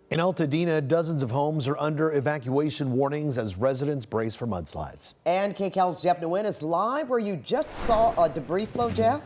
In Altadena, dozens of homes are under evacuation warnings as residents brace for mudslides. And KCAL's Jeff Nguyen is live where you just saw a debris flow, Jeff.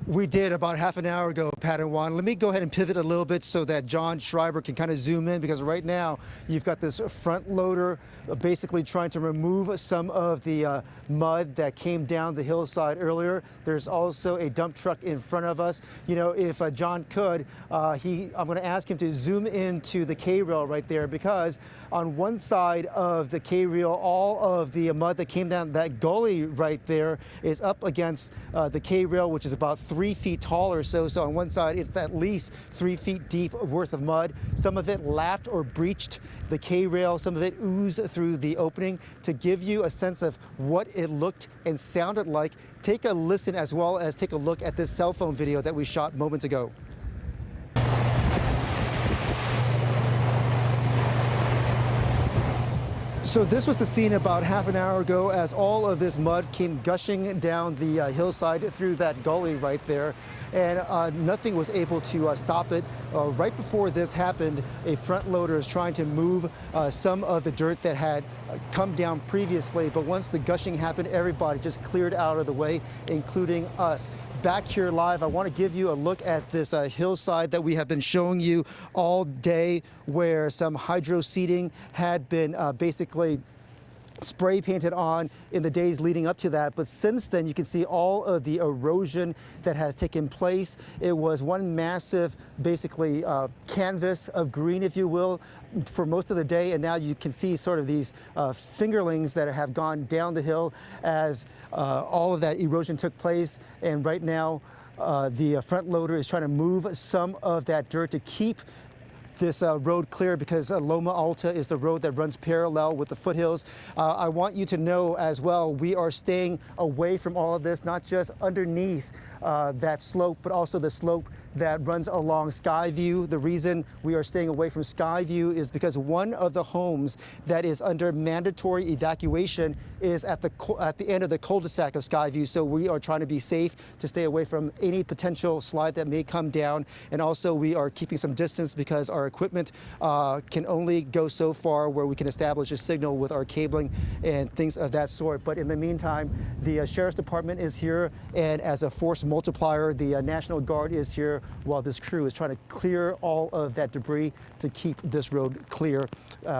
We did about half an hour ago, Pat and Juan. Let me go ahead and pivot a little bit so that John Schreiber can kind of zoom in, because right now you've got this front loader basically trying to remove some of the mud that came down the hillside earlier. There's also a dump truck in front of us. You know, if John could, I'm going to ask him to zoom into the K-rail right there, because on one side of the K-rail, all of the mud that came down that gully right there is up against the K-rail, which is about 3 feet tall or so. So on one side, it's at least 3 feet deep worth of mud. Some of it lapped or breached the K-rail. Some of it oozed through the opening. To give you a sense of what it looked and sounded like, take a listen as well as take a look at this cell phone video that we shot moments ago. So this was the scene about half an hour ago as all of this mud came gushing down the hillside through that gully right there, and nothing was able to stop it. Right before this happened, a front loader is trying to move some of the dirt that had come down previously, but once the gushing happened, everybody just cleared out of the way, including us. Back here live, I want to give you a look at this hillside that we have been showing you all day, where some hydro seeding had been basically spray painted on in the days leading up to that. But since then, you can see all of the erosion that has taken place. It was one massive, basically, canvas of green, if you will, for most of the day. And now you can see sort of these fingerlings that have gone down the hill as all of that erosion took place. And right now, the front loader is trying to move some of that dirt to keep this road clear, because Loma Alta is the road that runs parallel with the foothills. I want you to know as well, we are staying away from all of this, not just underneath that slope, but also the slope that runs along Skyview. The reason we are staying away from Skyview is because one of the homes that is under mandatory evacuation is at the end of the cul-de-sac of Skyview. So we are trying to be safe to stay away from any potential slide that may come down. And also we are keeping some distance because our equipment can only go so far where we can establish a signal with our cabling and things of that sort. But in the meantime, the Sheriff's Department is here, and as a force multiplier, the National Guard is here while this crew is trying to clear all of that debris to keep this road clear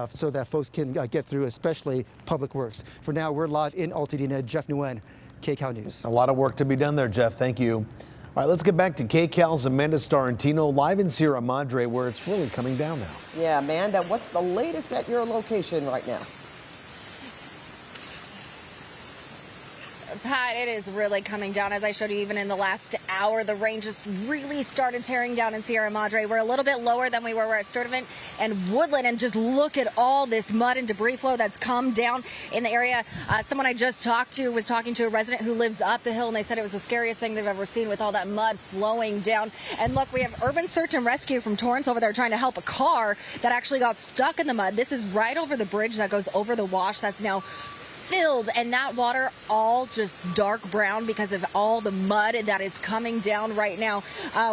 so that folks can get through, especially Public Works. For now, we're live in Altadena. Jeff Nguyen, KCAL News. A lot of work to be done there, Jeff. Thank you. All right, let's get back to KCAL's Amanda Starrantino live in Sierra Madre, where it's really coming down now. Yeah, Amanda, what's the latest at your location right now? Pat, it is really coming down. As I showed you, even in the last hour, the rain just really started tearing down in Sierra Madre. We're a little bit lower than we were at Sturtevant and Woodland, and just look at all this mud and debris flow that's come down in the area. Someone I just talked to was talking to a resident who lives up the hill, and they said it was the scariest thing they've ever seen with all that mud flowing down. And look, we have urban search and rescue from Torrance over there trying to help a car that actually got stuck in the mud. This is right over the bridge that goes over the wash that's now filled, and that water all just dark brown because of all the mud that is coming down right now.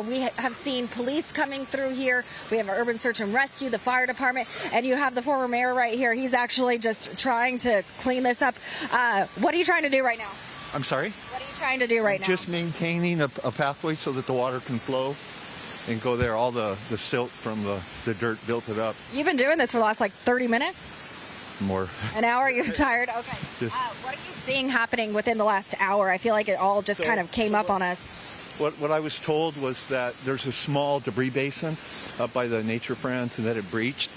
We have seen police coming through here. We have urban search and rescue, the fire department, and you have the former mayor right here. He's actually just trying to clean this up. What are you trying to do right now? I'm sorry? What are you trying to do right now? Just maintaining a pathway so that the water can flow and go there. All the silt from the dirt built it up. You've been doing this for the last like 30 minutes? More. An hour? You're tired? Okay. What are you seeing happening within the last hour? I feel like it all just kind of came up on us. What I was told was that there's a small debris basin up by the Nature Friends and that it breached.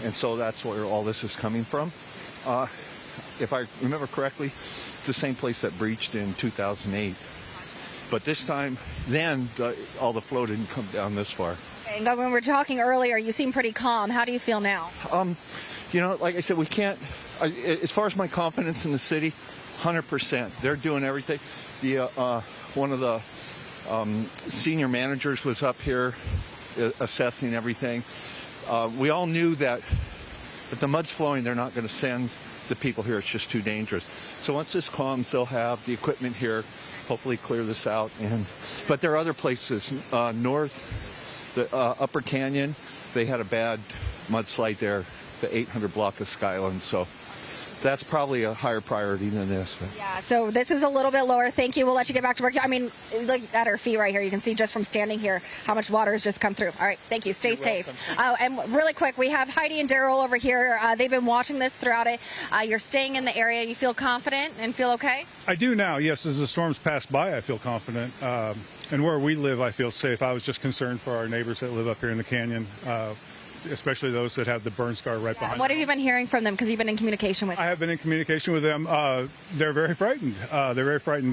And so that's where all this is coming from. If I remember correctly, it's the same place that breached in 2008. But this time, then all the flow didn't come down this far. Okay, and when we were talking earlier, you seem pretty calm. How do you feel now? You know, like I said, we can't, as far as my confidence in the city, 100%. They're doing everything. One of the senior managers was up here assessing everything. We all knew that if the mud's flowing, they're not going to send the people here. It's just too dangerous. So once this calms, they'll have the equipment here, hopefully clear this out. But there are other places north, the Upper Canyon, they had a bad mudslide there, the 800 block of Skyland. So that's probably a higher priority than this. Yeah, so this is a little bit lower. Thank you. We'll let you get back to work. I mean, look at our feet right here. You can see just from standing here how much water has just come through. All right, thank you. Stay safe. And really quick, we have Heidi and Daryl over here. They've been watching this throughout it. You're staying in the area. You feel confident and feel okay? I do now, yes. As the storms pass by, I feel confident. And where we live, I feel safe. I was just concerned for our neighbors that live up here in the canyon. Especially those that have the burn scar right behind them. What have you been hearing from them? Because you've been in communication with them. I have been in communication with them. They're very frightened.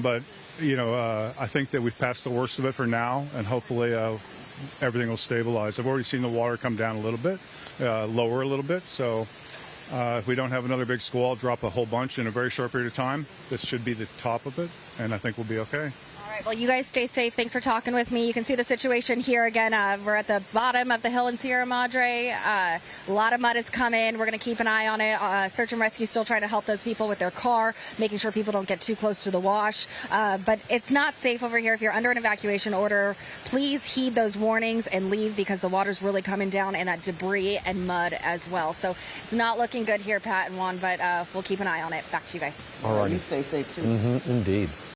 But, you know, I think that we've passed the worst of it for now, and hopefully everything will stabilize. I've already seen the water come down a little bit, lower a little bit. So if we don't have another big squall, drop a whole bunch in a very short period of time, this should be the top of it, and I think we'll be okay. All right, well, you guys stay safe. Thanks for talking with me. You can see the situation here again. We're at the bottom of the hill in Sierra Madre. A lot of mud has come in. We're going to keep an eye on it. Search and rescue still trying to help those people with their car, making sure people don't get too close to the wash. But it's not safe over here. If you're under an evacuation order, please heed those warnings and leave, because the water's really coming down, and that debris and mud as well. So it's not looking good here, Pat and Juan, but we'll keep an eye on it. Back to you guys. All right. You stay safe, too. Indeed.